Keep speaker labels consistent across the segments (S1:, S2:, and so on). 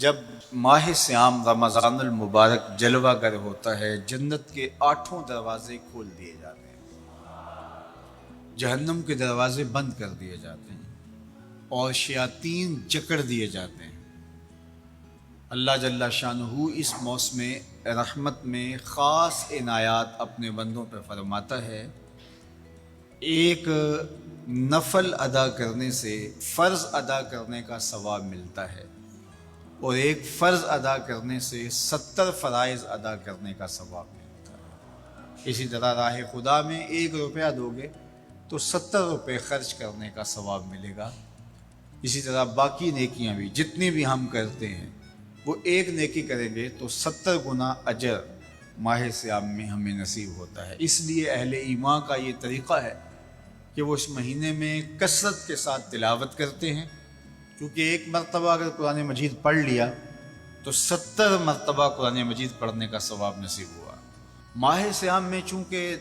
S1: جب ماہ سیام رمضان المبارک جلوہ گر ہوتا ہے، جنت کے 8 دروازے کھول دیے جاتے ہیں، جہنم کے دروازے بند کر دیے جاتے ہیں اور شیاطین جکڑ دیے جاتے ہیں۔ اللہ جل شانہ اس موسم رحمت میں خاص عنایات اپنے بندوں پہ فرماتا ہے۔ ایک نفل ادا کرنے سے فرض ادا کرنے کا ثواب ملتا ہے اور ایک فرض ادا کرنے سے 70 فرائض ادا کرنے کا ثواب ملتا ہے۔ اسی طرح راہ خدا میں 1 روپیہ دو گے تو 70 روپے خرچ کرنے کا ثواب ملے گا۔ اسی طرح باقی نیکیاں بھی جتنی بھی ہم کرتے ہیں، وہ ایک نیکی کریں گے تو 70 گنا اجر ماہ سیام میں ہمیں نصیب ہوتا ہے۔ اس لیے اہل ایمان کا یہ طریقہ ہے کہ وہ اس مہینے میں کثرت کے ساتھ تلاوت کرتے ہیں، کیونکہ ایک مرتبہ اگر قرآن مجید پڑھ لیا تو 70 مرتبہ قرآن مجید پڑھنے کا ثواب نصیب ہوا۔ ماہ سیام میں چونکہ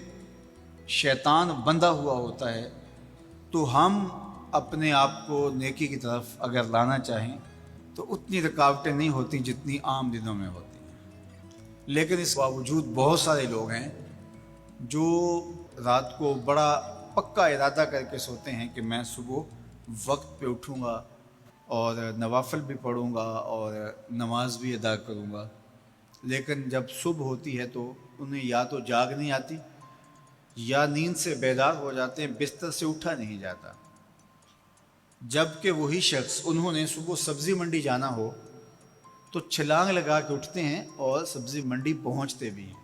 S1: شیطان بندھا ہوا ہوتا ہے، تو ہم اپنے آپ کو نیکی کی طرف اگر لانا چاہیں تو اتنی رکاوٹیں نہیں ہوتی جتنی عام دنوں میں ہوتی ہیں، لیکن اس باوجود بہت سارے لوگ ہیں جو رات کو بڑا پکا ارادہ کر کے سوتے ہیں کہ میں صبح وقت پہ اٹھوں گا اور نوافل بھی پڑھوں گا اور نماز بھی ادا کروں گا، لیکن جب صبح ہوتی ہے تو انہیں یا تو جاگ نہیں آتی یا نیند سے بیدار ہو جاتے ہیں، بستر سے اٹھا نہیں جاتا۔ جبکہ وہی شخص انہوں نے صبح سبزی منڈی جانا ہو تو چھلانگ لگا کے اٹھتے ہیں اور سبزی منڈی پہنچتے بھی ہیں۔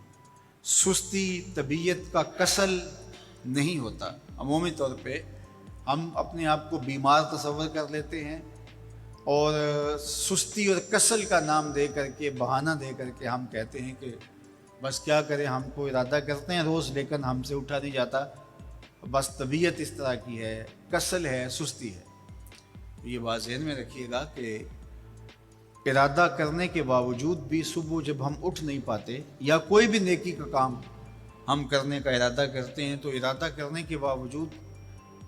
S1: سستی طبیعت کا کسل نہیں ہوتا۔ عمومی طور پہ ہم اپنے آپ کو بیمار تصور کر لیتے ہیں اور سستی اور کسل کا نام دے کر کے، بہانہ دے کر کے ہم کہتے ہیں کہ بس کیا کریں، ہم کو ارادہ کرتے ہیں روز لیکن ہم سے اٹھا نہیں جاتا، بس طبیعت اس طرح کی ہے، کسل ہے، سستی ہے۔ یہ بات ذہن میں رکھیے گا کہ ارادہ کرنے کے باوجود بھی صبح جب ہم اٹھ نہیں پاتے یا کوئی بھی نیکی کا کام ہم کرنے کا ارادہ کرتے ہیں تو ارادہ کرنے کے باوجود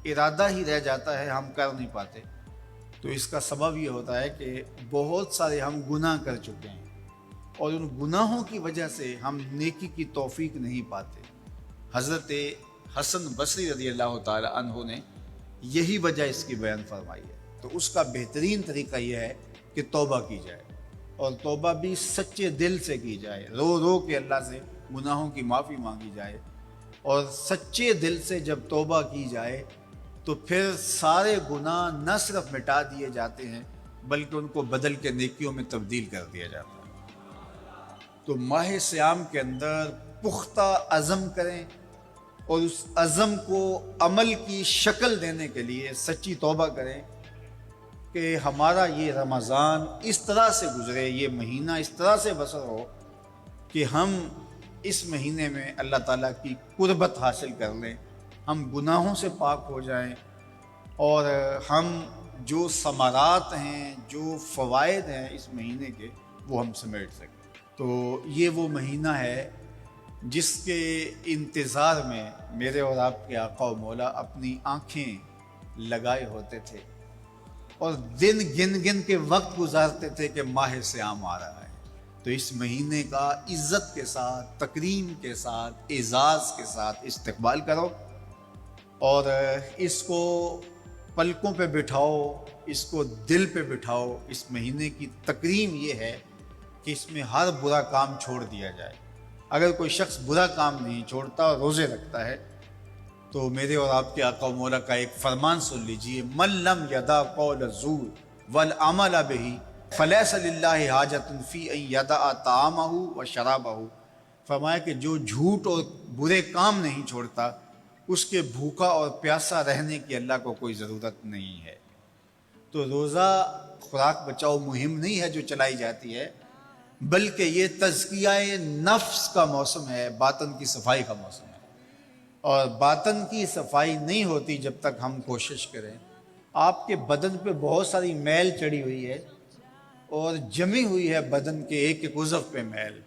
S1: ارادہ ہی رہ جاتا ہے، ہم کر نہیں پاتے، تو اس کا سبب یہ ہوتا ہے کہ بہت سارے ہم گناہ کر چکے ہیں اور ان گناہوں کی وجہ سے ہم نیکی کی توفیق نہیں پاتے۔ حضرت حسن بصری رضی اللہ تعالی عنہ نے یہی وجہ اس کی بیان فرمائی ہے۔ تو اس کا بہترین طریقہ یہ ہے کہ توبہ کی جائے، اور توبہ بھی سچے دل سے کی جائے، رو رو کے اللہ سے گناہوں کی معافی مانگی جائے، اور سچے دل سے جب توبہ کی جائے تو پھر سارے گناہ نہ صرف مٹا دیے جاتے ہیں بلکہ ان کو بدل کے نیکیوں میں تبدیل کر دیا جاتا ہے۔ تو ماہ سیام کے اندر پختہ عزم کریں اور اس عزم کو عمل کی شکل دینے کے لیے سچی توبہ کریں کہ ہمارا یہ رمضان اس طرح سے گزرے، یہ مہینہ اس طرح سے بسر ہو کہ ہم اس مہینے میں اللہ تعالیٰ کی قربت حاصل کر لیں، ہم گناہوں سے پاک ہو جائیں اور ہم جو ثمرات ہیں، جو فوائد ہیں اس مہینے کے، وہ ہم سمیٹ سکیں۔ تو یہ وہ مہینہ ہے جس کے انتظار میں میرے اور آپ کے آقا و مولا اپنی آنکھیں لگائے ہوتے تھے اور دن گن گن کے وقت گزارتے تھے کہ ماہ سیام آ رہا ہے۔ تو اس مہینے کا عزت کے ساتھ، تکریم کے ساتھ، اعزاز کے ساتھ استقبال کرو اور اس کو پلکوں پہ بٹھاؤ، اس کو دل پہ بٹھاؤ۔ اس مہینے کی تکریم یہ ہے کہ اس میں ہر برا کام چھوڑ دیا جائے۔ اگر کوئی شخص برا کام نہیں چھوڑتا اور روزے رکھتا ہے تو میرے اور آپ کے آقا و مولا کا ایک فرمان سن لیجئے، من لم یدع قول الزور والعمل بہ فلیس للہ حاجۃ فی ان یدع طعامہ و شرابہ۔ فرمایا کہ جو جھوٹ اور برے کام نہیں چھوڑتا، اس کے بھوکا اور پیاسا رہنے کی اللہ کو کوئی ضرورت نہیں ہے۔ تو روزہ خوراک بچاؤ مہم نہیں ہے جو چلائی جاتی ہے، بلکہ یہ تزکیہ نفس کا موسم ہے، باطن کی صفائی کا موسم ہے، اور باطن کی صفائی نہیں ہوتی جب تک ہم کوشش کریں۔ آپ کے بدن پہ بہت ساری میل چڑھی ہوئی ہے اور جمی ہوئی ہے بدن کے ایک ایک عضو پہ میل،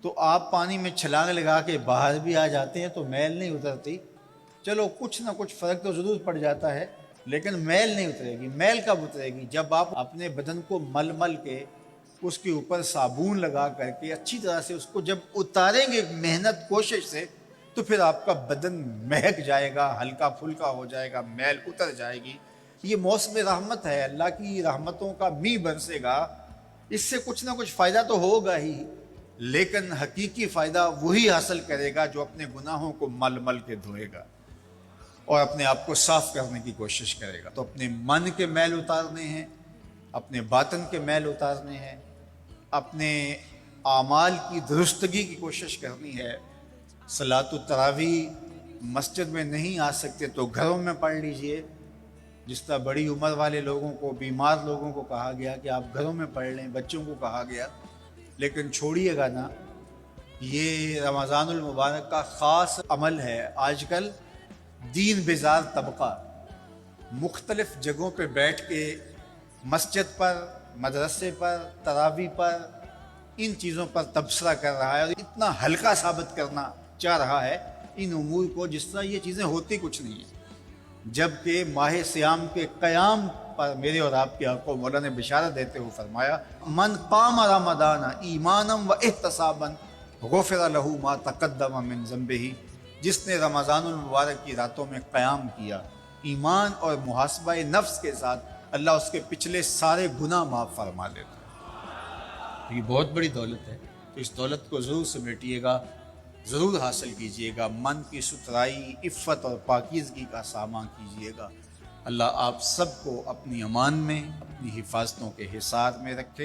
S1: تو آپ پانی میں چھلانگ لگا کے باہر بھی آ جاتے ہیں تو میل نہیں اترتی، چلو کچھ نہ کچھ فرق تو ضرور پڑ جاتا ہے، لیکن میل نہیں اترے گی۔ میل کب اترے گی؟ جب آپ اپنے بدن کو مل مل کے اس کے اوپر صابون لگا کر کے اچھی طرح سے اس کو جب اتاریں گے محنت کوشش سے، تو پھر آپ کا بدن مہک جائے گا، ہلکا پھلکا ہو جائے گا، میل اتر جائے گی۔ یہ موسم رحمت ہے، اللہ کی رحمتوں کا می برسے گا، اس سے کچھ نہ کچھ فائدہ تو ہوگا ہی، لیکن حقیقی فائدہ وہی حاصل کرے گا جو اپنے گناہوں کو مل مل کے دھوئے گا اور اپنے آپ کو صاف کرنے کی کوشش کرے گا۔ تو اپنے من کے میل اتارنے ہیں، اپنے باطن کے میل اتارنے ہیں، اپنے اعمال کی درستگی کی کوشش کرنی ہے۔ صلاۃ التراویح مسجد میں نہیں آ سکتے تو گھروں میں پڑھ لیجئے، جس طرح بڑی عمر والے لوگوں کو، بیمار لوگوں کو کہا گیا کہ آپ گھروں میں پڑھ لیں، بچوں کو کہا گیا، لیکن چھوڑیے گا نا، یہ رمضان المبارک کا خاص عمل ہے۔ آج کل دین بیزار طبقہ مختلف جگہوں پہ بیٹھ کے مسجد پر، مدرسے پر، تراویح پر، ان چیزوں پر تبصرہ کر رہا ہے اور اتنا ہلکا ثابت کرنا چاہ رہا ہے ان امور کو، جس طرح یہ چیزیں ہوتی کچھ نہیں ہیں، جبکہ ماہ صیام کے قیام پر میرے اور آپ کے آقا مولا نے بشارت دیتے ہوئے فرمایا، من قام رمضان ایمانا و احتسابا غفر لہ ما تقدم من ذنبہ، جس نے رمضان المبارک کی راتوں میں قیام کیا ایمان اور محاسبہ نفس کے ساتھ، اللہ اس کے پچھلے سارے گناہ معاف فرما دیتا ہے۔ یہ بہت بڑی دولت ہے، تو اس دولت کو ضرور سمیٹیے گا، ضرور حاصل کیجئے گا، من کی ستھرائی، عفت اور پاکیزگی کا سامان کیجئے گا۔ اللہ آپ سب کو اپنی امان میں، اپنی حفاظتوں کے حصار میں رکھے۔